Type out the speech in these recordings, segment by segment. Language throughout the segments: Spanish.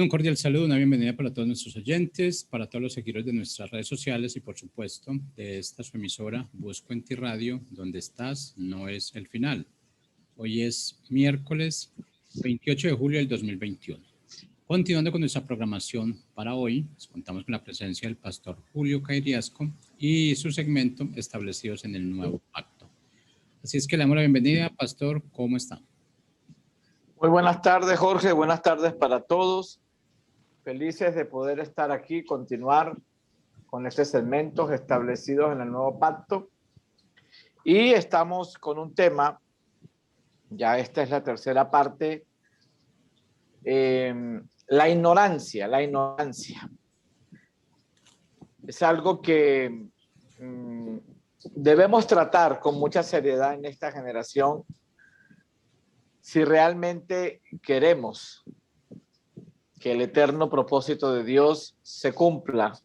Un cordial saludo, una bienvenida para todos nuestros oyentes, para todos los seguidores de nuestras redes sociales y por supuesto de esta su emisora Busco en Ti Radio, donde estás no es el final. Hoy es miércoles 28 de julio del 2021. Continuando con nuestra programación para hoy, contamos con la presencia del pastor Julio Cairiasco y su segmento Establecidos en el Nuevo Pacto. Así es que le damos la bienvenida, pastor, ¿cómo está? Muy buenas tardes, Jorge, buenas tardes para todos. Felices de poder estar aquí, continuar con este segmento Establecidos en el Nuevo Pacto. Y estamos con un tema, ya esta es la tercera parte, la ignorancia. Es algo que debemos tratar con mucha seriedad en esta generación si realmente queremos que el eterno propósito de Dios se cumpla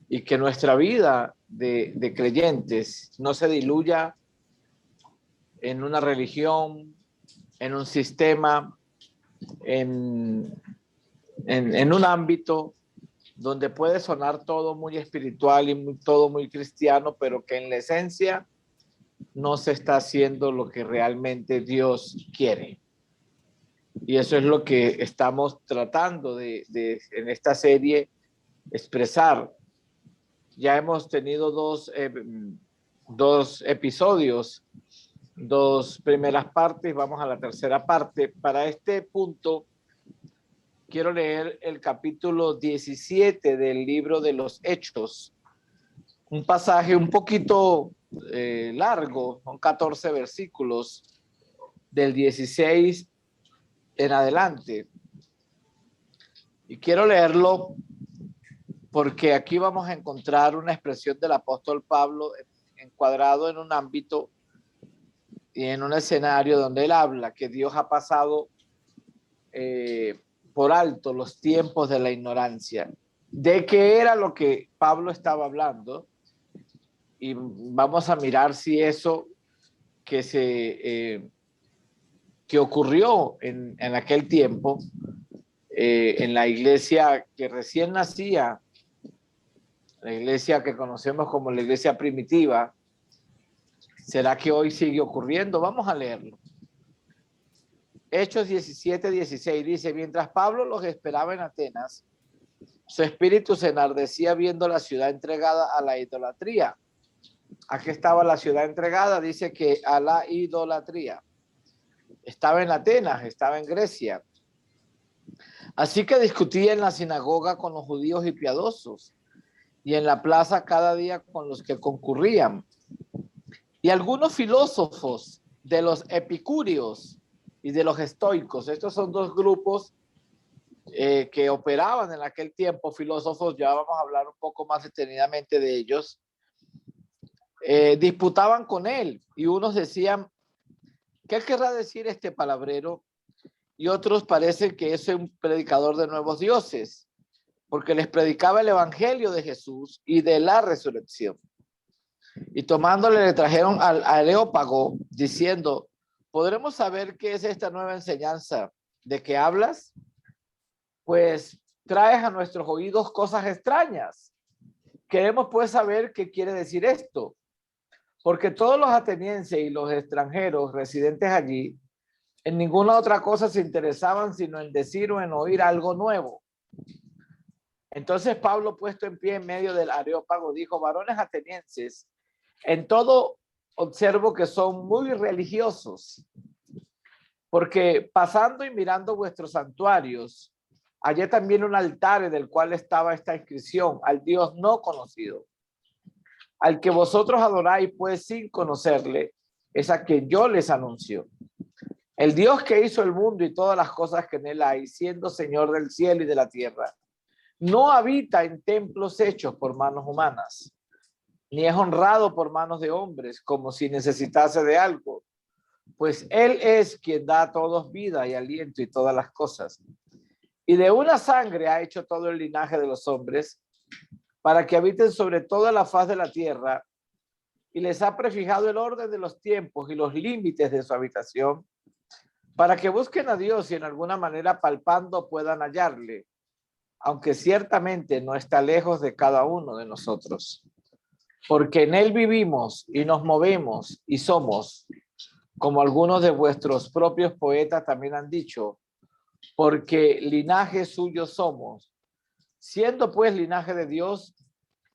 y que nuestra vida de creyentes no se diluya en una religión, en un sistema, en un ámbito donde puede sonar todo muy espiritual y todo muy cristiano, pero que en la esencia no se está haciendo lo que realmente Dios quiere. Y eso es lo que estamos tratando de en esta serie expresar. Ya hemos tenido dos episodios, dos primeras partes, vamos a la tercera parte. Para este punto, quiero leer el capítulo 17 del libro de los Hechos. Un pasaje un poquito largo, son 14 versículos del 16 en adelante. Y quiero leerlo porque aquí vamos a encontrar una expresión del apóstol Pablo encuadrado en un ámbito y en un escenario donde él habla que Dios ha pasado por alto los tiempos de la ignorancia. ¿De qué era lo que Pablo estaba hablando? Y vamos a mirar si eso que ocurrió en aquel tiempo, en la iglesia que recién nacía, la iglesia que conocemos como la iglesia primitiva, ¿será que hoy sigue ocurriendo? Vamos a leerlo. Hechos 17:16 dice: mientras Pablo los esperaba en Atenas, su espíritu se enardecía viendo la ciudad entregada a la idolatría. ¿A qué estaba la ciudad entregada? Dice que a la idolatría. Estaba en Atenas, estaba en Grecia. Así que discutía en la sinagoga con los judíos y piadosos, y en la plaza cada día con los que concurrían. Y algunos filósofos de los epicúreos y de los estoicos, estos son dos grupos que operaban en aquel tiempo, filósofos, ya vamos a hablar un poco más detenidamente de ellos, disputaban con él, y unos decían: ¿qué querrá decir este palabrero? Y otros parecen que es un predicador de nuevos dioses, porque les predicaba el evangelio de Jesús y de la resurrección. Y tomándole le trajeron al Areópago, diciendo: ¿podremos saber qué es esta nueva enseñanza de que hablas? Pues traes a nuestros oídos cosas extrañas. Queremos pues saber qué quiere decir esto, porque todos los atenienses y los extranjeros residentes allí en ninguna otra cosa se interesaban sino en decir o en oír algo nuevo. Entonces Pablo, puesto en pie en medio del Areópago, dijo: varones atenienses, en todo observo que son muy religiosos, porque pasando y mirando vuestros santuarios, hallé también un altar en el cual estaba esta inscripción: al Dios no conocido. Al que vosotros adoráis pues sin conocerle, es a quien yo les anuncio. El Dios que hizo el mundo y todas las cosas que en él hay, siendo Señor del cielo y de la tierra, no habita en templos hechos por manos humanas, ni es honrado por manos de hombres, como si necesitase de algo, pues él es quien da a todos vida y aliento y todas las cosas. Y de una sangre ha hecho todo el linaje de los hombres, para que habiten sobre toda la faz de la tierra, y les ha prefijado el orden de los tiempos y los límites de su habitación, para que busquen a Dios y en alguna manera palpando puedan hallarle, aunque ciertamente no está lejos de cada uno de nosotros, porque en él vivimos y nos movemos y somos, como algunos de vuestros propios poetas también han dicho, porque linaje suyo somos. Siendo pues linaje de Dios,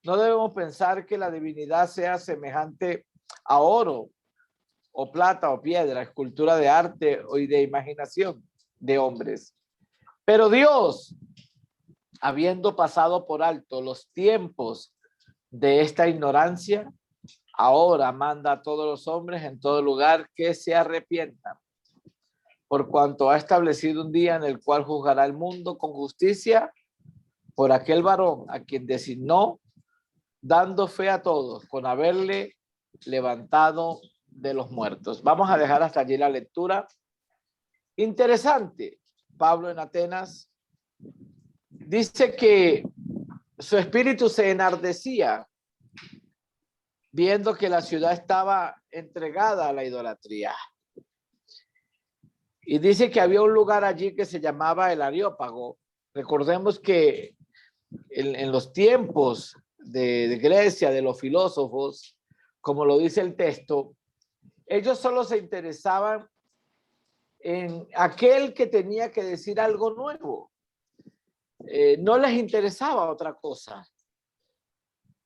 no debemos pensar que la divinidad sea semejante a oro o plata o piedra, escultura de arte o de imaginación de hombres. Pero Dios, habiendo pasado por alto los tiempos de esta ignorancia, ahora manda a todos los hombres en todo lugar que se arrepientan, por cuanto ha establecido un día en el cual juzgará el mundo con justicia por aquel varón a quien designó, dando fe a todos con haberle levantado de los muertos. Vamos a dejar hasta allí la lectura. Interesante. Pablo en Atenas dice que su espíritu se enardecía viendo que la ciudad estaba entregada a la idolatría. Y dice que había un lugar allí que se llamaba el Areópago. Recordemos que en los tiempos de Grecia, de los filósofos, como lo dice el texto, ellos solo se interesaban en aquel que tenía que decir algo nuevo. No les interesaba otra cosa.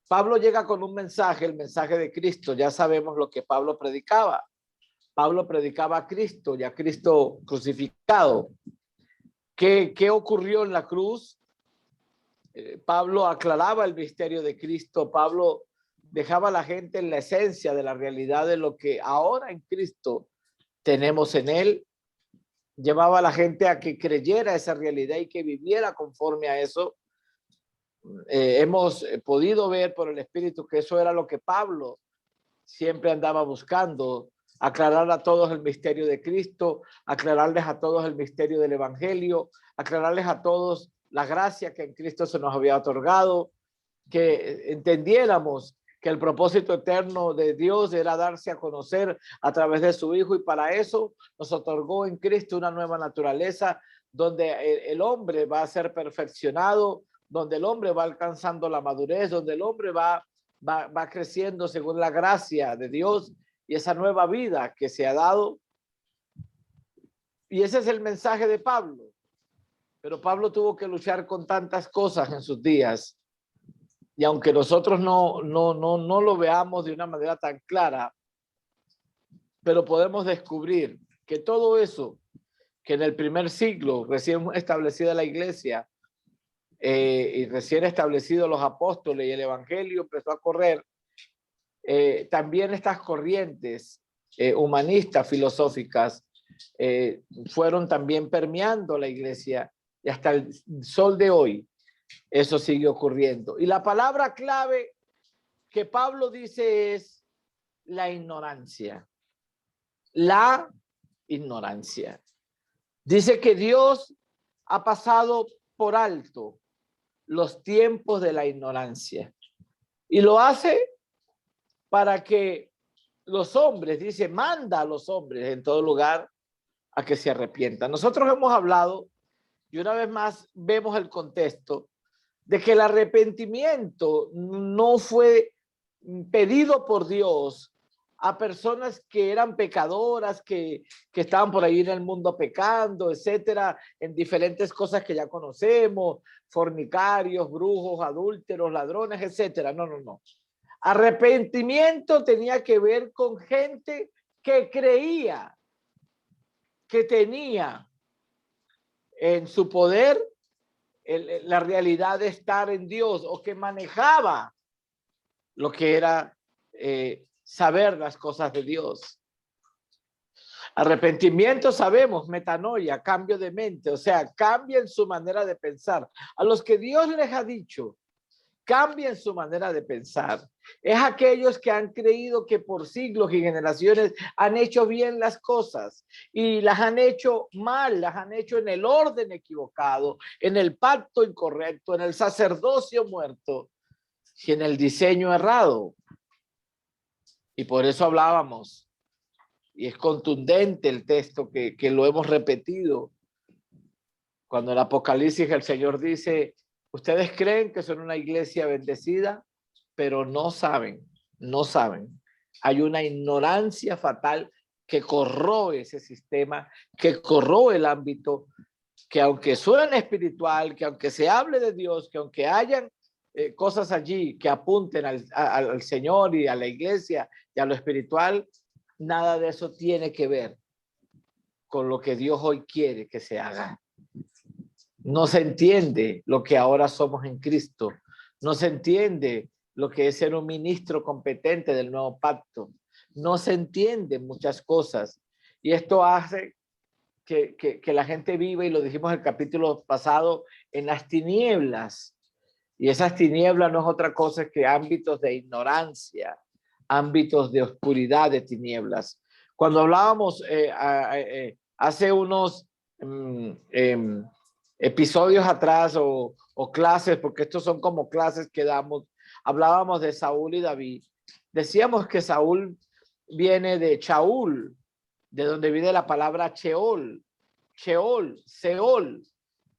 Pablo llega con un mensaje, el mensaje de Cristo. Ya sabemos lo que Pablo predicaba. Pablo predicaba a Cristo y a Cristo crucificado. ¿Qué ocurrió en la cruz? Pablo aclaraba el misterio de Cristo. Pablo dejaba a la gente en la esencia de la realidad de lo que ahora en Cristo tenemos en él. Llevaba a la gente a que creyera esa realidad y que viviera conforme a eso. Hemos podido ver por el Espíritu que eso era lo que Pablo siempre andaba buscando, aclarar a todos el misterio de Cristo, aclararles a todos el misterio del Evangelio, aclararles a todos la gracia que en Cristo se nos había otorgado, que entendiéramos que el propósito eterno de Dios era darse a conocer a través de su Hijo, y para eso nos otorgó en Cristo una nueva naturaleza donde el hombre va a ser perfeccionado, donde el hombre va alcanzando la madurez, donde el hombre va creciendo según la gracia de Dios y esa nueva vida que se ha dado. Y ese es el mensaje de Pablo. Pero Pablo tuvo que luchar con tantas cosas en sus días. Y aunque nosotros no lo veamos de una manera tan clara, pero podemos descubrir que todo eso que en el primer siglo, recién establecida la iglesia, y recién establecidos los apóstoles y el evangelio empezó a correr, también estas corrientes humanistas, filosóficas, fueron también permeando la iglesia, y hasta el sol de hoy eso sigue ocurriendo. Y la palabra clave que Pablo dice es la ignorancia. La ignorancia. Dice que Dios ha pasado por alto los tiempos de la ignorancia. Y lo hace para que los hombres, dice, manda a los hombres en todo lugar a que se arrepientan. Nosotros hemos hablado, y una vez más vemos el contexto, de que el arrepentimiento no fue pedido por Dios a personas que eran pecadoras, que estaban por ahí en el mundo pecando, etcétera, en diferentes cosas que ya conocemos, fornicarios, brujos, adúlteros, ladrones, etcétera. No. Arrepentimiento tenía que ver con gente que creía que tenía en su poder la realidad de estar en Dios, o que manejaba lo que era saber las cosas de Dios. Arrepentimiento, sabemos, metanoia, cambio de mente, o sea, cambien su manera de pensar. A los que Dios les ha dicho, cambien su manera de pensar. Es aquellos que han creído que por siglos y generaciones han hecho bien las cosas y las han hecho mal, las han hecho en el orden equivocado, en el pacto incorrecto, en el sacerdocio muerto y en el diseño errado. Y por eso hablábamos y es contundente el texto que lo hemos repetido. Cuando en Apocalipsis el Señor dice, ustedes creen que son una iglesia bendecida, pero no saben. Hay una ignorancia fatal que corroe ese sistema, que corroe el ámbito, que aunque suene espiritual, que aunque se hable de Dios, que aunque hayan cosas allí que apunten al Señor y a la iglesia y a lo espiritual, nada de eso tiene que ver con lo que Dios hoy quiere que se haga. No se entiende lo que ahora somos en Cristo. No se entiende lo que es ser un ministro competente del nuevo pacto. No se entienden muchas cosas. Y esto hace que la gente viva, y lo dijimos en el capítulo pasado, en las tinieblas. Y esas tinieblas no es otra cosa que ámbitos de ignorancia, ámbitos de oscuridad, de tinieblas. Cuando hablábamos hace unos episodios atrás o clases, porque estos son como clases que damos, hablábamos de Saúl y David. Decíamos que Saúl viene de Shaul, de donde viene la palabra Sheol. Sheol, Seol,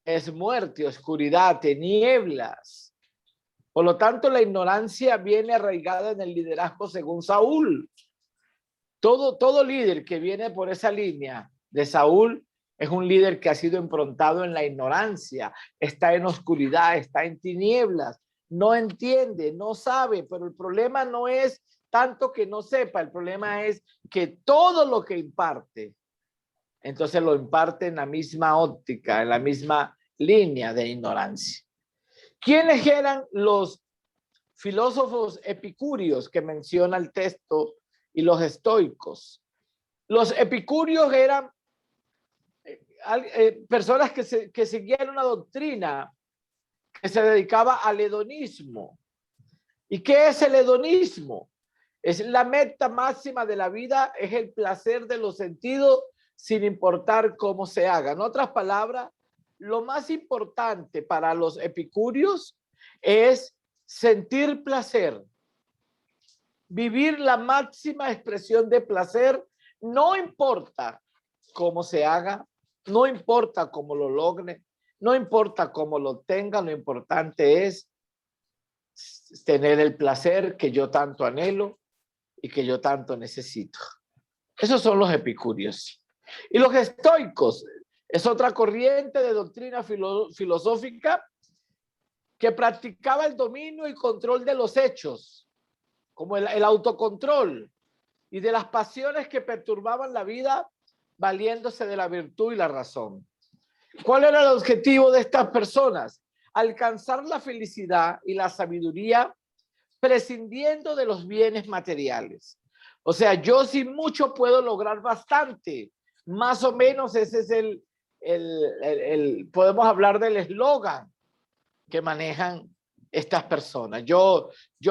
es muerte, oscuridad, tinieblas. Por lo tanto, la ignorancia viene arraigada en el liderazgo según Saúl. Todo líder que viene por esa línea de Saúl es un líder que ha sido improntado en la ignorancia, está en oscuridad, está en tinieblas, no entiende, no sabe, pero el problema no es tanto que no sepa, el problema es que todo lo que imparte, entonces lo imparte en la misma óptica, en la misma línea de ignorancia. ¿Quiénes eran los filósofos epicúreos que menciona el texto y los estoicos? Los epicúreos eran personas que seguían una doctrina que se dedicaba al hedonismo. ¿Y qué es el hedonismo? Es la meta máxima de la vida, es el placer de los sentidos sin importar cómo se haga. En otras palabras, lo más importante para los epicúreos es sentir placer, vivir la máxima expresión de placer, no importa cómo se haga, no importa cómo lo logre, no importa cómo lo tenga, lo importante es tener el placer que yo tanto anhelo y que yo tanto necesito. Esos son los epicúreos. Y los estoicos es otra corriente de doctrina filosófica que practicaba el dominio y control de los hechos, como el autocontrol y de las pasiones que perturbaban la vida, valiéndose de la virtud y la razón. ¿Cuál era el objetivo de estas personas? Alcanzar la felicidad y la sabiduría prescindiendo de los bienes materiales. O sea, yo sin mucho puedo lograr bastante. Más o menos ese es podemos hablar del eslogan que manejan estas personas. Yo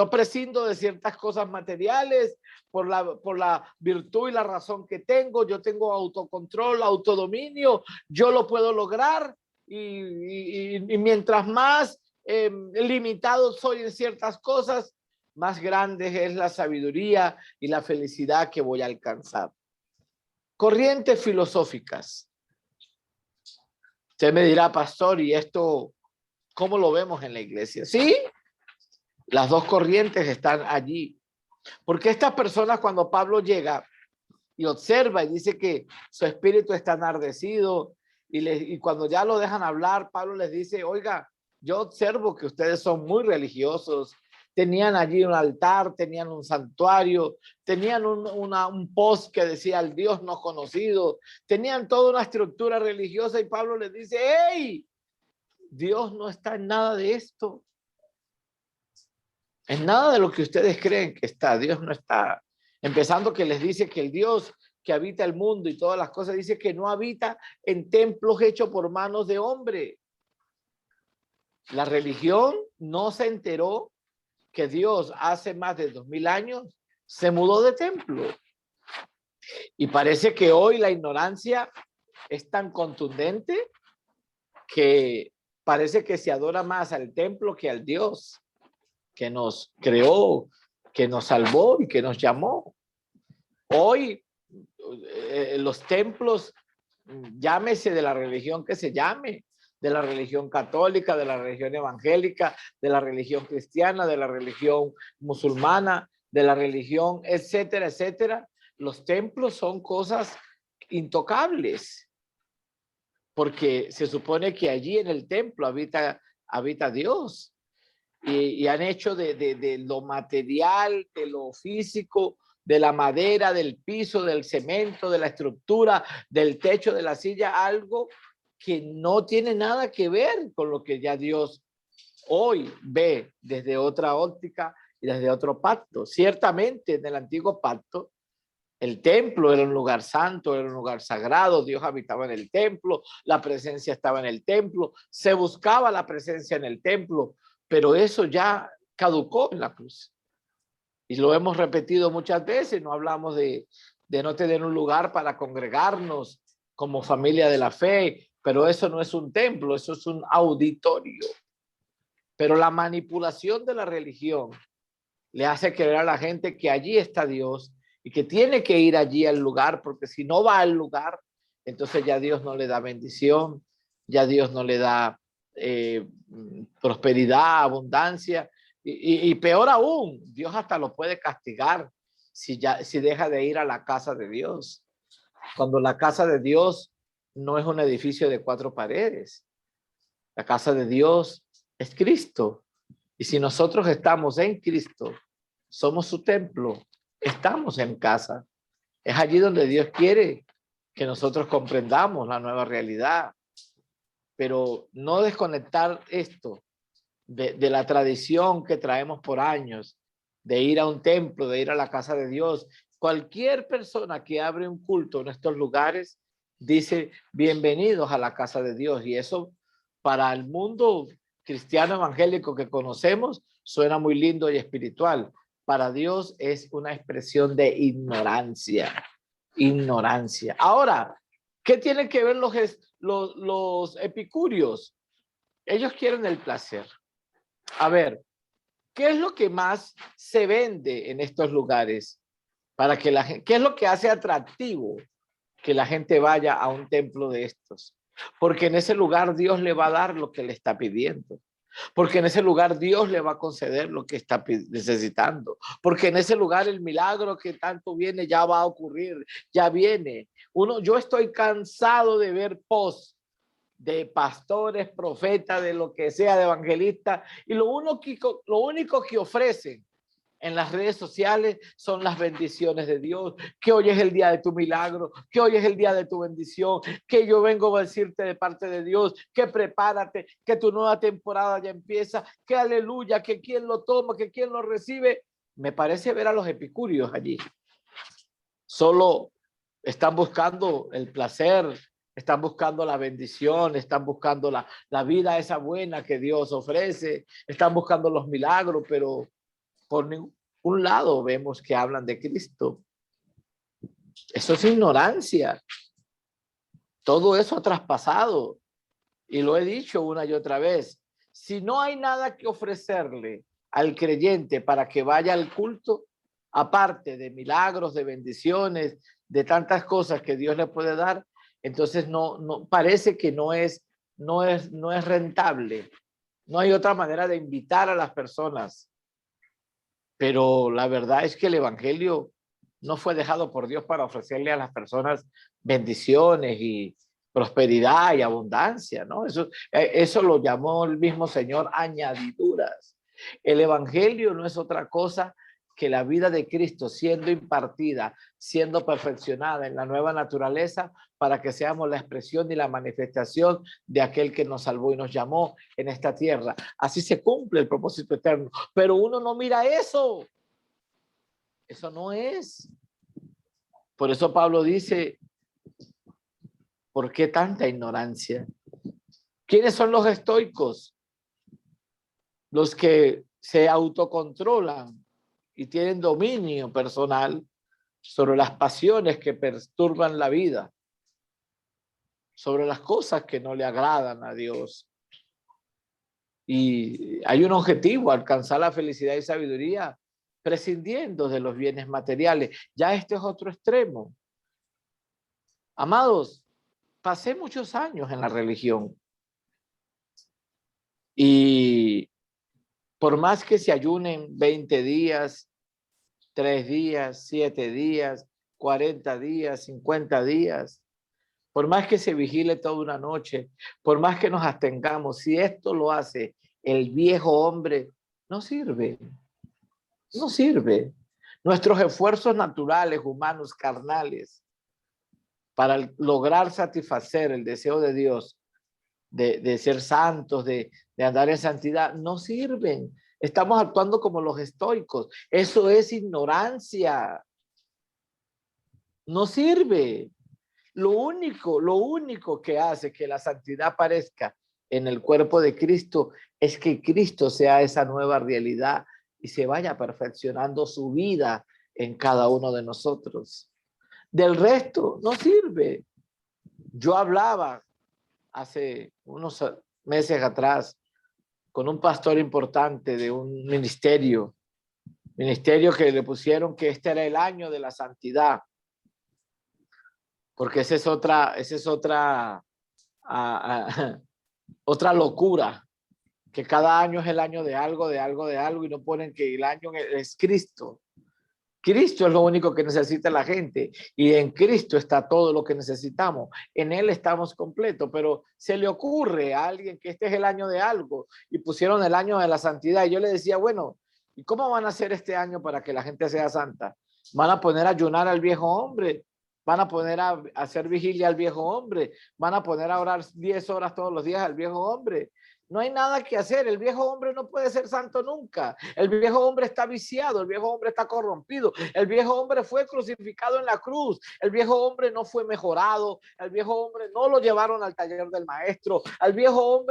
prescindo de ciertas cosas materiales por la virtud y la razón que tengo. Yo tengo autocontrol, autodominio. Yo lo puedo lograr y mientras más limitado soy en ciertas cosas, más grande es la sabiduría y la felicidad que voy a alcanzar. Corrientes filosóficas. Usted me dirá, pastor, ¿y esto cómo lo vemos en la iglesia? Sí, las dos corrientes están allí. Porque estas personas, cuando Pablo llega y observa y dice que su espíritu está enardecido, y cuando ya lo dejan hablar, Pablo les dice, oiga, yo observo que ustedes son muy religiosos, tenían allí un altar, tenían un santuario, tenían un post que decía el Dios no conocido, tenían toda una estructura religiosa, y Pablo les dice, ¡hey! Dios no está en nada de esto. En nada de lo que ustedes creen que está, Dios no está. Empezando que les dice que el Dios que habita el mundo y todas las cosas, dice que no habita en templos hechos por manos de hombre. La religión no se enteró que Dios hace más de 2000 años se mudó de templo. Y parece que hoy la ignorancia es tan contundente que parece que se adora más al templo que al Dios que nos creó, que nos salvó y que nos llamó. Hoy los templos, llámese de la religión que se llame, de la religión católica, de la religión evangélica, de la religión cristiana, de la religión musulmana, de la religión, etcétera, etcétera. Los templos son cosas intocables, porque se supone que allí en el templo habita Dios. Y han hecho de lo material, de lo físico, de la madera, del piso, del cemento, de la estructura, del techo, de la silla, algo que no tiene nada que ver con lo que ya Dios hoy ve desde otra óptica y desde otro pacto. Ciertamente en el antiguo pacto, el templo era un lugar santo, era un lugar sagrado, Dios habitaba en el templo, la presencia estaba en el templo, se buscaba la presencia en el templo, pero eso ya caducó en la cruz. Y lo hemos repetido muchas veces, no hablamos de no tener un lugar para congregarnos como familia de la fe, pero eso no es un templo, eso es un auditorio. Pero la manipulación de la religión le hace creer a la gente que allí está Dios y que tiene que ir allí al lugar, porque si no va al lugar, entonces ya Dios no le da bendición, ya Dios no le da prosperidad, abundancia, y peor aún, Dios hasta lo puede castigar si deja de ir a la casa de Dios. Cuando la casa de Dios no es un edificio de 4 paredes, la casa de Dios es Cristo. Y si nosotros estamos en Cristo, somos su templo, estamos en casa. Es allí donde Dios quiere que nosotros comprendamos la nueva realidad. Pero no desconectar esto de la tradición que traemos por años, de ir a un templo, de ir a la casa de Dios. Cualquier persona que abre un culto en estos lugares dice bienvenidos a la casa de Dios, y eso para el mundo cristiano evangélico que conocemos suena muy lindo y espiritual. Para Dios es una expresión de ignorancia. Ignorancia. Ahora, ¿qué tienen que ver los epicúreos? Ellos quieren el placer. A ver, ¿qué es lo que más se vende en estos lugares? Para que la gente, ¿qué es lo que hace atractivo que la gente vaya a un templo de estos? Porque en ese lugar Dios le va a dar lo que le está pidiendo. Porque en ese lugar Dios le va a conceder lo que está necesitando. Porque en ese lugar el milagro que tanto viene ya va a ocurrir, ya viene. Yo estoy cansado de ver posts de pastores, profetas, de lo que sea, de evangelistas, y lo único que ofrecen en las redes sociales son las bendiciones de Dios, que hoy es el día de tu milagro, que hoy es el día de tu bendición, que yo vengo a decirte de parte de Dios, que prepárate, que tu nueva temporada ya empieza, que aleluya, que quien lo toma, que quien lo recibe. Me parece ver a los epicúreos allí. Solo están buscando el placer, están buscando la bendición, están buscando la vida esa buena que Dios ofrece, están buscando los milagros, pero por ningún lado vemos que hablan de Cristo. Eso es ignorancia. Todo eso ha traspasado, y lo he dicho una y otra vez. Si no hay nada que ofrecerle al creyente para que vaya al culto, aparte de milagros, de bendiciones, de tantas cosas que Dios le puede dar, entonces no parece que no es rentable. No hay otra manera de invitar a las personas. Pero la verdad es que el evangelio no fue dejado por Dios para ofrecerle a las personas bendiciones y prosperidad y abundancia, ¿no? Eso lo llamó el mismo Señor añadiduras. El evangelio no es otra cosa que la vida de Cristo siendo impartida, siendo perfeccionada en la nueva naturaleza, para que seamos la expresión y la manifestación de aquel que nos salvó y nos llamó en esta tierra. Así se cumple el propósito eterno. Pero uno no mira eso. Eso no es. Por eso Pablo dice, ¿por qué tanta ignorancia? ¿Quiénes son los estoicos? Los que se autocontrolan y tienen dominio personal sobre las pasiones que perturban la vida, sobre las cosas que no le agradan a Dios. Y hay un objetivo: alcanzar la felicidad y sabiduría prescindiendo de los bienes materiales. Ya este es otro extremo. Amados, pasé muchos años en la religión y por más que se ayunen 20 días, 3 días, 7 días, 40 días, 50 días, por más que se vigile toda una noche, por más que nos abstengamos, si esto lo hace el viejo hombre, no sirve, no sirve. Nuestros esfuerzos naturales, humanos, carnales, para lograr satisfacer el deseo de Dios, de ser santos, de andar en santidad, no sirven. Estamos actuando como los estoicos. Eso es ignorancia. No sirve. Lo único que hace que la santidad aparezca en el cuerpo de Cristo es que Cristo sea esa nueva realidad y se vaya perfeccionando su vida en cada uno de nosotros. Del resto, no sirve. Yo hablaba hace unos meses atrás con un pastor importante de un ministerio que le pusieron que este era el año de la santidad, porque esa es otra otra locura, que cada año es el año de algo, y no ponen que el año es Cristo. Cristo es lo único que necesita la gente y en Cristo está todo lo que necesitamos. En Él estamos completos, pero se le ocurre a alguien que este es el año de algo y pusieron el año de la santidad. Y yo le decía, bueno, ¿y cómo van a hacer este año para que la gente sea santa? ¿Van a poner a ayunar al viejo hombre? ¿Van a poner a hacer vigilia al viejo hombre? ¿Van a poner a orar 10 horas todos los días al viejo hombre? No hay nada que hacer. El viejo hombre no puede ser santo nunca. El viejo hombre está viciado. El viejo hombre está corrompido. El viejo hombre fue crucificado en la cruz. El viejo hombre no fue mejorado. El viejo hombre no lo llevaron al taller del maestro. Al viejo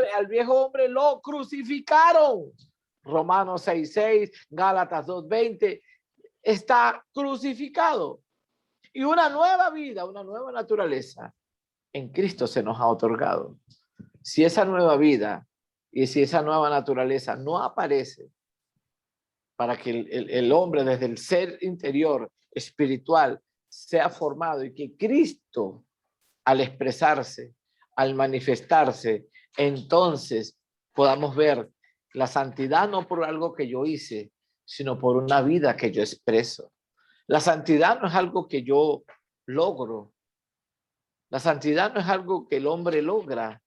hombre lo crucificaron. Romanos 6:6, Gálatas 2:20. Está crucificado. Y una nueva vida, una nueva naturaleza en Cristo se nos ha otorgado. Si esa nueva vida y si esa nueva naturaleza no aparece para que el hombre desde el ser interior espiritual sea formado y que Cristo al expresarse, al manifestarse, entonces podamos ver la santidad no por algo que yo hice, sino por una vida que yo expreso. La santidad no es algo que yo logro. La santidad no es algo que el hombre logra.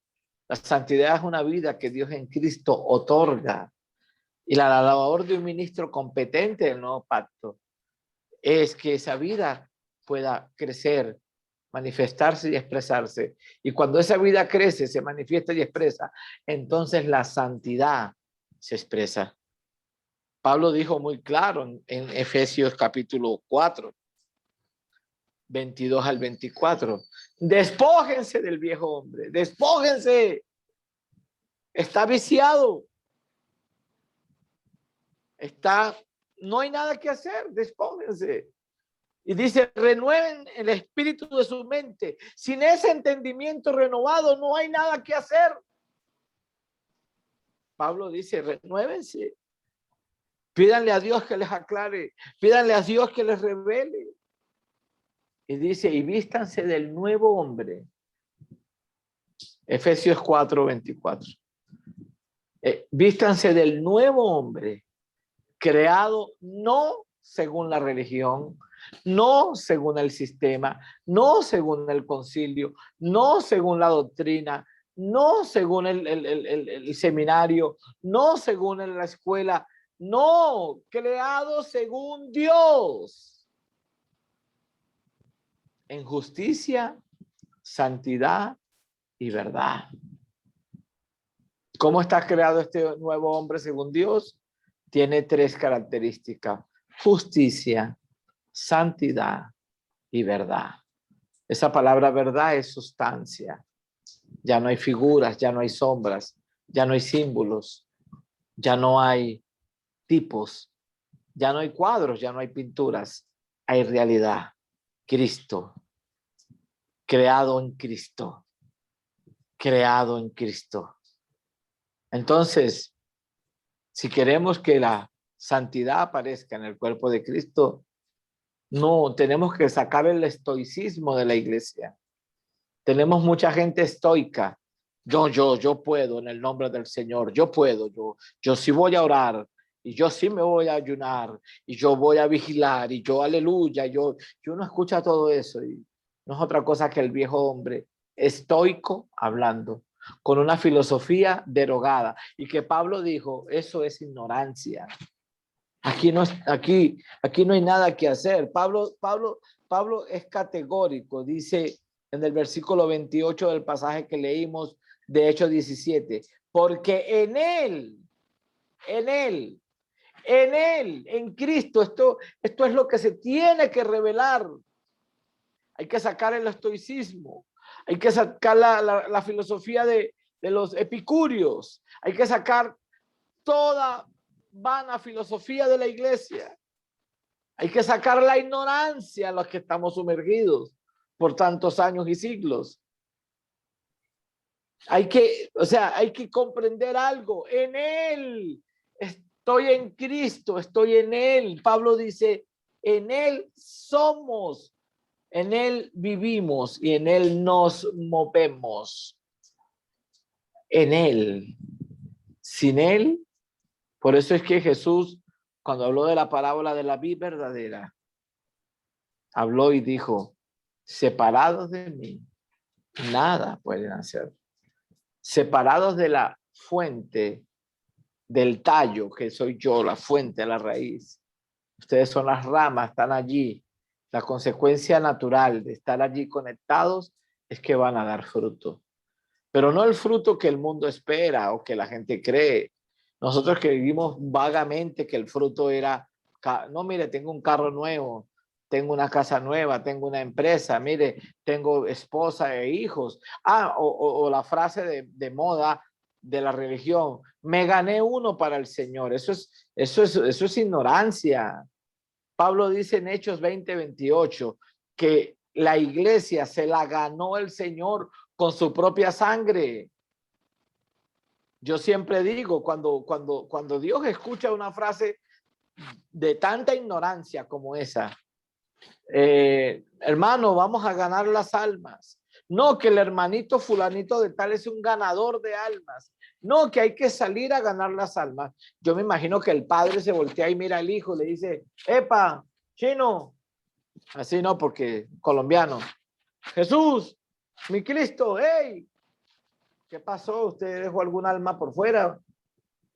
La santidad es una vida que Dios en Cristo otorga. Y la labor de un ministro competente del nuevo pacto es que esa vida pueda crecer, manifestarse y expresarse. Y cuando esa vida crece, se manifiesta y expresa, entonces la santidad se expresa. Pablo dijo muy claro en Efesios capítulo 4, 22 al 24. Despójense del viejo hombre, despójense. Está viciado. No hay nada que hacer, despójense. Y dice, renueven el espíritu de su mente. Sin ese entendimiento renovado no hay nada que hacer. Pablo dice, renuévense. Pídanle a Dios que les aclare. Pídanle a Dios que les revele. Y dice, y vístanse del nuevo hombre. Efesios 4:24. Vístanse del nuevo hombre, creado no según la religión, no según el sistema, no según el concilio, no según la doctrina, no según el seminario, no según la escuela, no, creado según Dios. En justicia, santidad y verdad. ¿Cómo está creado este nuevo hombre según Dios? Tiene 3 características: justicia, santidad y verdad. Esa palabra verdad es sustancia. Ya no hay figuras, ya no hay sombras, ya no hay símbolos, ya no hay tipos, ya no hay cuadros, ya no hay pinturas. Hay realidad. Cristo, creado en Cristo, creado en Cristo. Entonces, si queremos que la santidad aparezca en el cuerpo de Cristo, no tenemos que sacar el estoicismo de la iglesia. Tenemos mucha gente estoica. Yo puedo en el nombre del Señor. Yo puedo. Yo sí voy a orar. Y yo sí me voy a ayunar. Y yo voy a vigilar. Y yo, aleluya. Yo no escucha todo eso. Y no es otra cosa que el viejo hombre estoico hablando, con una filosofía derogada. Y que Pablo dijo, eso es ignorancia. Aquí no hay nada que hacer. Pablo es categórico, dice en el versículo 28 del pasaje que leímos de Hechos 17, porque en Cristo, esto es lo que se tiene que revelar. Hay que sacar el estoicismo, hay que sacar la filosofía de los epicúreos, hay que sacar toda vana filosofía de la iglesia. Hay que sacar la ignorancia a los que estamos sumergidos por tantos años y siglos. Hay que comprender algo. En Él estoy, en Cristo, estoy en Él. Pablo dice, en Él somos, en Él vivimos y en Él nos movemos. En Él. Sin Él. Por eso es que Jesús, cuando habló de la parábola de la vid verdadera, habló y dijo, separados de mí, nada pueden hacer. Separados de la fuente, del tallo, que soy yo, la fuente, la raíz. Ustedes son las ramas, están allí. La consecuencia natural de estar allí conectados es que van a dar fruto. Pero no el fruto que el mundo espera o que la gente cree. Nosotros que vivimos vagamente que el fruto era, no, mire, tengo un carro nuevo, tengo una casa nueva, tengo una empresa, mire, tengo esposa e hijos. O la frase de moda de la religión, me gané uno para el Señor. Eso es ignorancia. Pablo dice en Hechos 20:28 que la iglesia se la ganó el Señor con su propia sangre. Yo siempre digo, cuando Dios escucha una frase de tanta ignorancia como esa, hermano, vamos a ganar las almas. No, que el hermanito fulanito de tal es un ganador de almas. No, que hay que salir a ganar las almas. Yo me imagino que el padre se voltea y mira al hijo, le dice, epa, chino. Así no, porque colombiano. Jesús, mi Cristo, hey, ¿qué pasó? ¿Usted dejó algún alma por fuera?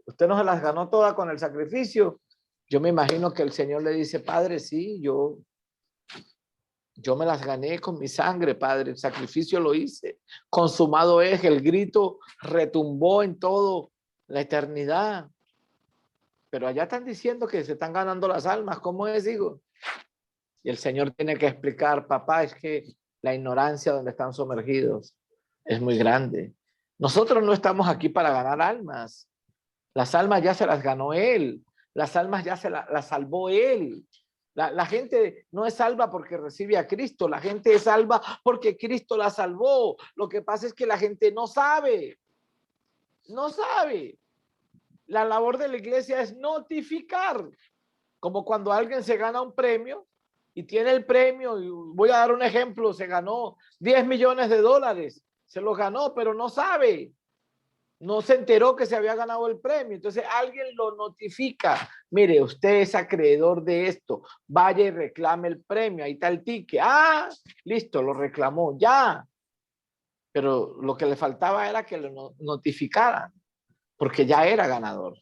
¿Usted no se las ganó todas con el sacrificio? Yo me imagino que el Señor le dice, Padre, sí, yo me las gané con mi sangre, Padre. El sacrificio lo hice. Consumado es. El grito retumbó en todo la eternidad. Pero allá están diciendo que se están ganando las almas. ¿Cómo es, hijo? Y el Señor tiene que explicar, papá, es que la ignorancia donde están sumergidos es muy grande. Nosotros no estamos aquí para ganar almas. Las almas ya se las ganó Él. Las almas ya las salvó Él. La gente no es salva porque recibe a Cristo. La gente es salva porque Cristo la salvó. Lo que pasa es que la gente no sabe. No sabe. La labor de la iglesia es notificar. Como cuando alguien se gana un premio y tiene el premio, y voy a dar un ejemplo, se ganó $10 millones. Se lo ganó, pero no sabe. No se enteró que se había ganado el premio. Entonces alguien lo notifica. Mire, usted es acreedor de esto. Vaya y reclame el premio. Ahí está el ticket. Listo, lo reclamó ya. Pero lo que le faltaba era que lo notificaran, porque ya era ganador.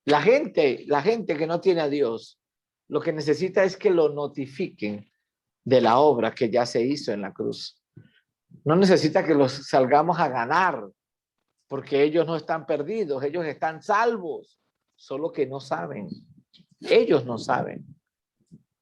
La gente que no tiene a Dios, lo que necesita es que lo notifiquen de la obra que ya se hizo en la cruz. No necesita que los salgamos a ganar, porque ellos no están perdidos, ellos están salvos, solo que no saben. Ellos no saben,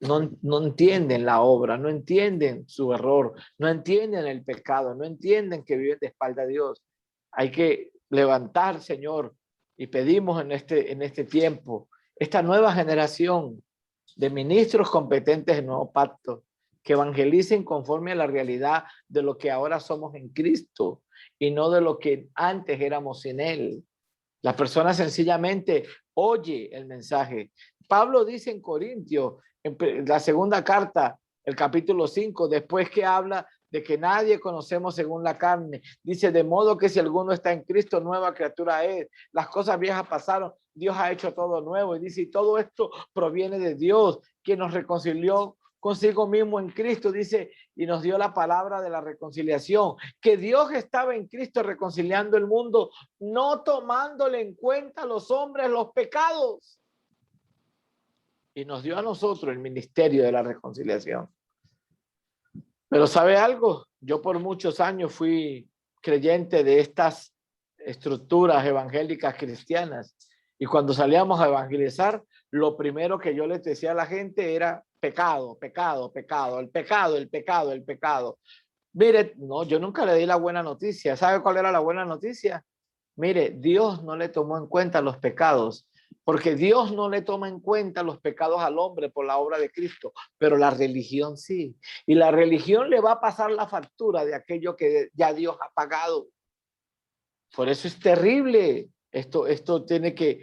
no entienden la obra, no entienden su error, no entienden el pecado, no entienden que viven de espalda a Dios. Hay que levantar, Señor, y pedimos en este tiempo, esta nueva generación de ministros competentes del nuevo pacto, que evangelicen conforme a la realidad de lo que ahora somos en Cristo y no de lo que antes éramos sin Él. La persona sencillamente oye el mensaje. Pablo dice en Corintios, en la segunda carta, el capítulo 5, después que habla de que nadie conocemos según la carne. Dice, de modo que si alguno está en Cristo, nueva criatura es. Las cosas viejas pasaron, Dios ha hecho todo nuevo. Y dice, y todo esto proviene de Dios, quien nos reconcilió consigo mismo en Cristo, dice, y nos dio la palabra de la reconciliación, que Dios estaba en Cristo reconciliando el mundo, no tomándole en cuenta a los hombres los pecados. Y nos dio a nosotros el ministerio de la reconciliación. Pero ¿sabe algo? Yo por muchos años fui creyente de estas estructuras evangélicas cristianas. Y cuando salíamos a evangelizar, lo primero que yo les decía a la gente era pecado, pecado, pecado, el pecado, el pecado, el pecado. Mire, no, yo nunca le di la buena noticia. ¿Sabe cuál era la buena noticia? Mire, Dios no le tomó en cuenta los pecados, porque Dios no le toma en cuenta los pecados al hombre por la obra de Cristo, pero la religión sí. Y la religión le va a pasar la factura de aquello que ya Dios ha pagado. Por eso es terrible. Esto tiene que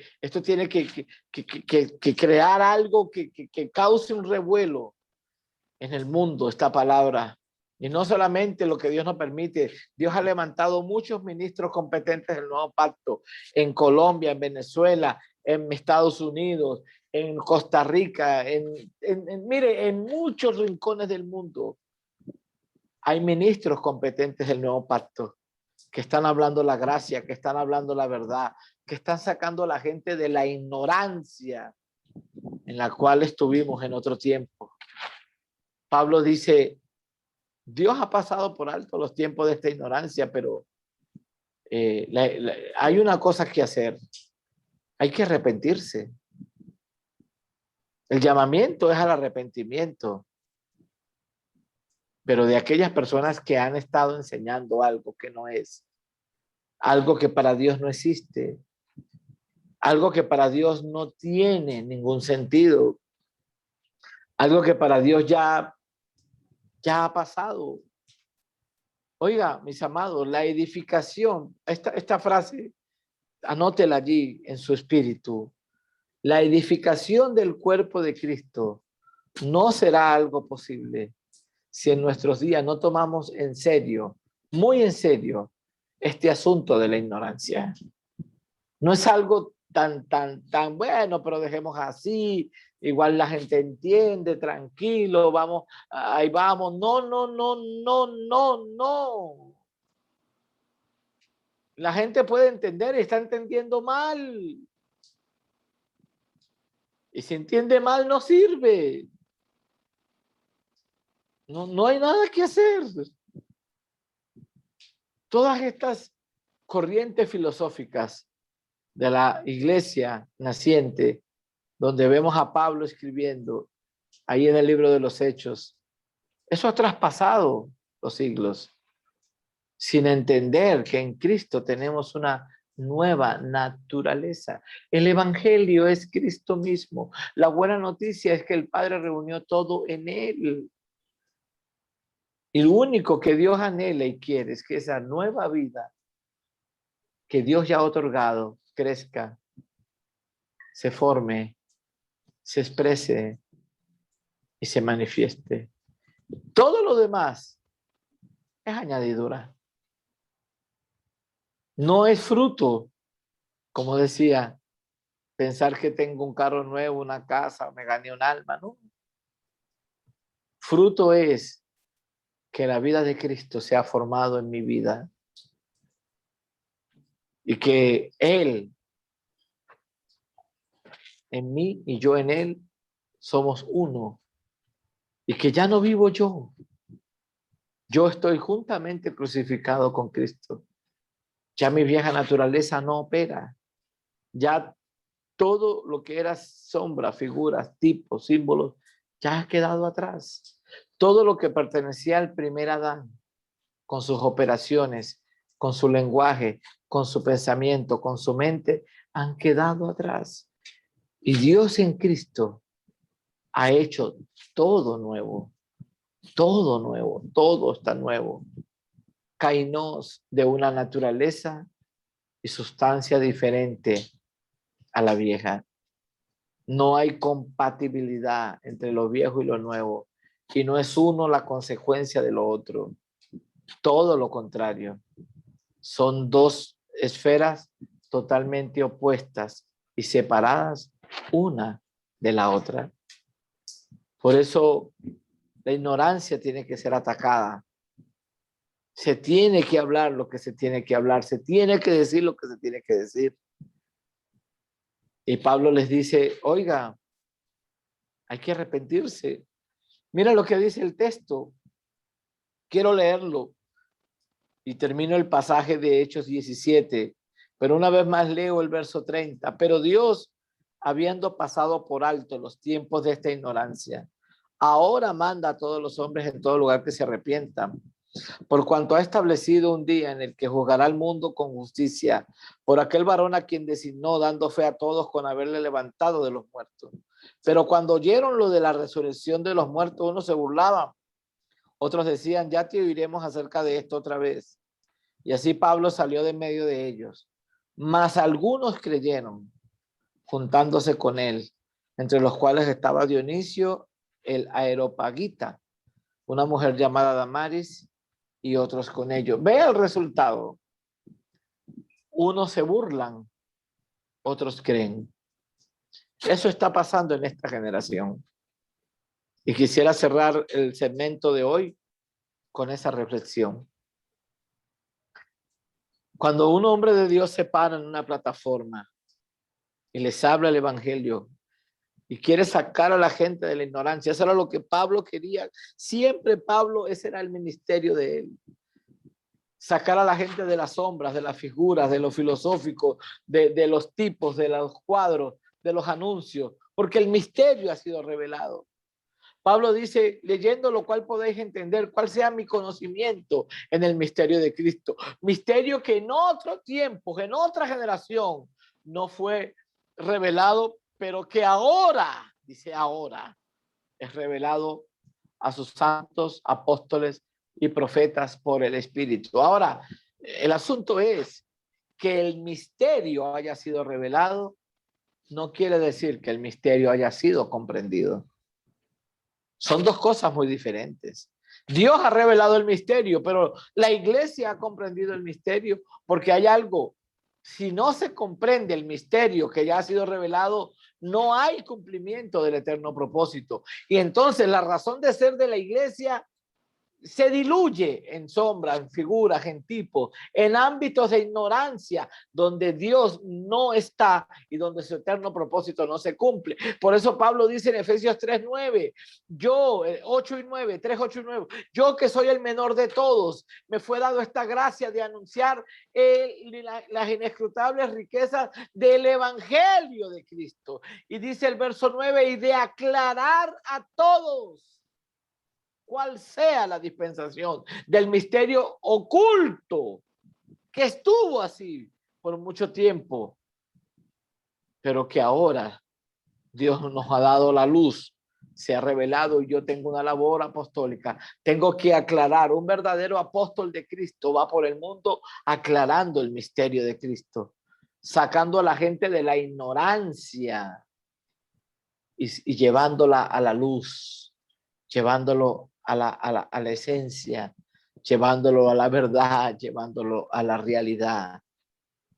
crear algo que cause un revuelo en el mundo, esta palabra. Y no solamente lo que Dios nos permite, Dios ha levantado muchos ministros competentes del nuevo pacto en Colombia, en Venezuela, en Estados Unidos, en Costa Rica, mire, en muchos rincones del mundo hay ministros competentes del nuevo pacto que están hablando la gracia, que están hablando la verdad, que están sacando a la gente de la ignorancia en la cual estuvimos en otro tiempo. Pablo dice, Dios ha pasado por alto los tiempos de esta ignorancia, pero hay una cosa que hacer. Hay que arrepentirse. El llamamiento es al arrepentimiento. Pero de aquellas personas que han estado enseñando algo que no es, algo que para Dios no existe, algo que para Dios no tiene ningún sentido, algo que para Dios ya ha pasado. Oiga, mis amados, la edificación, esta frase, anótela allí en su espíritu. La edificación del cuerpo de Cristo no será algo posible si en nuestros días no tomamos en serio, muy en serio, este asunto de la ignorancia. No es algo tan bueno, pero dejemos así, igual la gente entiende, tranquilo, vamos, ahí vamos. No, no, no, no, no, no. La gente puede entender y está entendiendo mal. Y si entiende mal, no sirve. No hay nada que hacer. Todas estas corrientes filosóficas de la iglesia naciente, donde vemos a Pablo escribiendo ahí en el libro de los Hechos, eso ha traspasado los siglos, sin entender que en Cristo tenemos una nueva naturaleza. El evangelio es Cristo mismo. La buena noticia es que el Padre reunió todo en él. Y lo único que Dios anhela y quiere es que esa nueva vida que Dios ya ha otorgado crezca, se forme, se exprese y se manifieste. Todo lo demás es añadidura. No es fruto, como decía, pensar que tengo un carro nuevo, una casa, me gané un alma, ¿no? Fruto es que la vida de Cristo se ha formado en mi vida y que Él en mí y yo en Él somos uno y que ya no vivo yo. Yo estoy juntamente crucificado con Cristo. Ya mi vieja naturaleza no opera. Ya todo lo que era sombra, figuras, tipos, símbolos, ya ha quedado atrás. Todo lo que pertenecía al primer Adán, con sus operaciones, con su lenguaje, con su pensamiento, con su mente, han quedado atrás. Y Dios en Cristo ha hecho todo nuevo, todo está nuevo. Kainos de una naturaleza y sustancia diferente a la vieja. No hay compatibilidad entre lo viejo y lo nuevo. Y no es uno la consecuencia de lo otro. Todo lo contrario. Son dos esferas totalmente opuestas y separadas una de la otra. Por eso la ignorancia tiene que ser atacada. Se tiene que hablar lo que se tiene que hablar, se tiene que decir lo que se tiene que decir. Y Pablo les dice, oiga, hay que arrepentirse. Mira lo que dice el texto. Quiero leerlo. Y termino el pasaje de Hechos 17. Pero una vez más leo el verso 30. Pero Dios, habiendo pasado por alto los tiempos de esta ignorancia, ahora manda a todos los hombres en todo lugar que se arrepientan, por cuanto ha establecido un día en el que juzgará al mundo con justicia por aquel varón a quien designó, dando fe a todos con haberle levantado de los muertos. Pero cuando oyeron lo de la resurrección de los muertos, unos se burlaban, otros decían, ya te oiremos acerca de esto otra vez. Y así Pablo salió de medio de ellos. Mas algunos creyeron, juntándose con él, entre los cuales estaba Dionisio el Areópagita, una mujer llamada Damaris, y otros con ellos. Ve el resultado. Unos se burlan, otros creen. Eso está pasando en esta generación. Y quisiera cerrar el segmento de hoy con esa reflexión. Cuando un hombre de Dios se para en una plataforma y les habla el evangelio y quiere sacar a la gente de la ignorancia, eso era lo que Pablo quería. Siempre Pablo, ese era el ministerio de él. Sacar a la gente de las sombras, de las figuras, de lo filosófico, de los tipos, de los cuadros, de los anuncios, porque el misterio ha sido revelado. Pablo dice, leyendo lo cual podéis entender cuál sea mi conocimiento en el misterio de Cristo. Misterio que en otro tiempo, en otra generación, no fue revelado, pero que ahora, dice ahora, es revelado a sus santos apóstoles y profetas por el Espíritu. Ahora, el asunto es que el misterio haya sido revelado, no quiere decir que el misterio haya sido comprendido. Son dos cosas muy diferentes. Dios ha revelado el misterio, pero la iglesia ha comprendido el misterio porque hay algo. Si no se comprende el misterio que ya ha sido revelado, no hay cumplimiento del eterno propósito. Y entonces la razón de ser de la iglesia se diluye en sombras, en figuras, en tipos, en ámbitos de ignorancia donde Dios no está y donde su eterno propósito no se cumple. Por eso Pablo dice en Efesios 3:9, yo, 8 y 9, 3, 8 y 9, yo que soy el menor de todos, me fue dado esta gracia de anunciar las inescrutables riquezas del evangelio de Cristo. Y dice el verso 9, y de aclarar a todos cuál sea la dispensación del misterio oculto que estuvo así por mucho tiempo, pero que ahora Dios nos ha dado la luz, se ha revelado y yo tengo una labor apostólica. Tengo que aclarar, un verdadero apóstol de Cristo va por el mundo aclarando el misterio de Cristo, sacando a la gente de la ignorancia y llevándola a la luz, llevándolo a la esencia, llevándolo a la verdad, llevándolo a la realidad.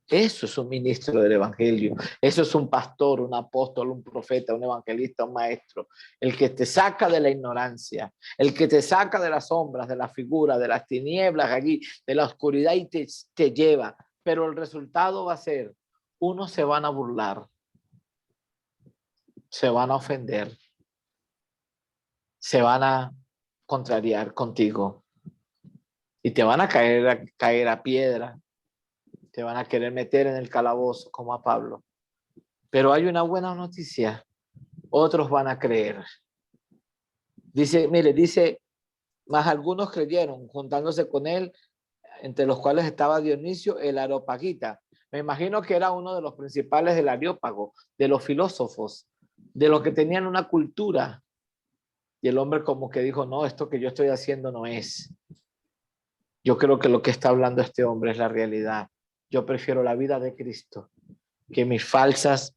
Eso es un ministro del evangelio. Eso es un pastor, un apóstol, un profeta, un evangelista, un maestro. El que te saca de la ignorancia, el que te saca de las sombras, de las figuras, de las tinieblas allí, de la oscuridad y te lleva. Pero el resultado va a ser, unos se van a burlar, se van a ofender, se van a contrariar contigo y te van a caer a piedra, te van a querer meter en el calabozo como a Pablo. Pero hay una buena noticia, otros van a creer. Dice, mire, dice, más algunos creyeron, juntándose con él, entre los cuales estaba Dionisio el Areópagita. Me imagino que era uno de los principales del Areópago, de los filósofos, de los que tenían una cultura. Y el hombre como que dijo, no, esto que yo estoy haciendo no es. Yo creo que lo que está hablando este hombre es la realidad. Yo prefiero la vida de Cristo que mis falsas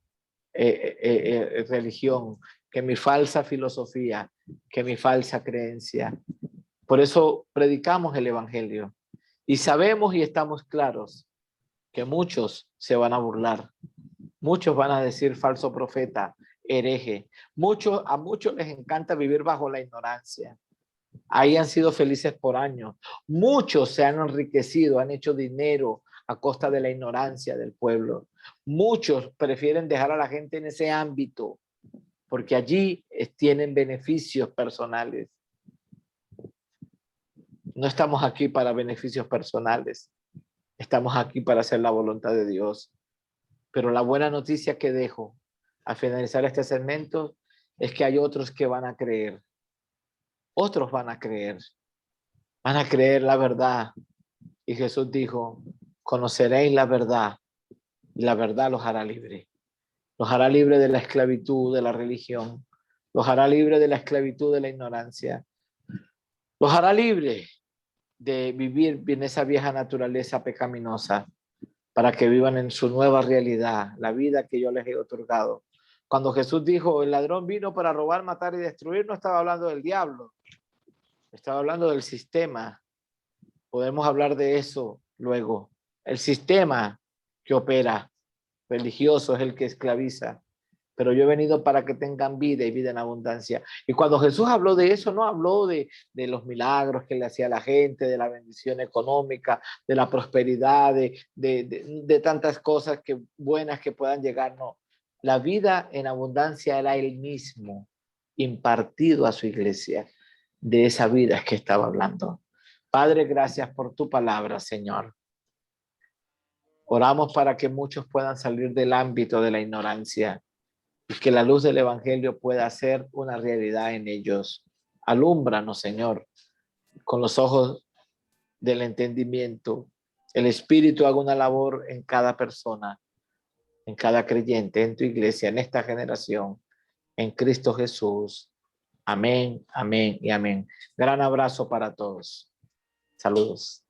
religión, que mi falsa filosofía, que mi falsa creencia. Por eso predicamos el evangelio. Y sabemos y estamos claros que muchos se van a burlar. Muchos van a decir falso profeta, hereje. A muchos les encanta vivir bajo la ignorancia. Ahí han sido felices por años. Muchos se han enriquecido, han hecho dinero a costa de la ignorancia del pueblo. Muchos prefieren dejar a la gente en ese ámbito porque allí tienen beneficios personales. No estamos aquí para beneficios personales. Estamos aquí para hacer la voluntad de Dios. Pero la buena noticia que dejo al finalizar este segmento es que hay otros que van a creer. Otros van a creer. Van a creer la verdad. Y Jesús dijo, conoceréis la verdad y la verdad los hará libre. Los hará libre de la esclavitud de la religión. Los hará libre de la esclavitud de la ignorancia. Los hará libre de vivir en esa vieja naturaleza pecaminosa para que vivan en su nueva realidad, la vida que yo les he otorgado. Cuando Jesús dijo, el ladrón vino para robar, matar y destruir, no estaba hablando del diablo, estaba hablando del sistema. Podemos hablar de eso luego. El sistema que opera religioso es el que esclaviza, pero yo he venido para que tengan vida y vida en abundancia. Y cuando Jesús habló de eso, no habló de los milagros que le hacía a la gente, de la bendición económica, de la prosperidad, de tantas cosas buenas que puedan llegar, no. La vida en abundancia era él mismo impartido a su iglesia. De esa vida es que estaba hablando. Padre, gracias por tu palabra, Señor. Oramos para que muchos puedan salir del ámbito de la ignorancia y que la luz del evangelio pueda ser una realidad en ellos. Alúmbranos, Señor, con los ojos del entendimiento. El Espíritu haga una labor en cada persona, en cada creyente, en tu iglesia, en esta generación, en Cristo Jesús. Amén, amén y amén. Gran abrazo para todos. Saludos.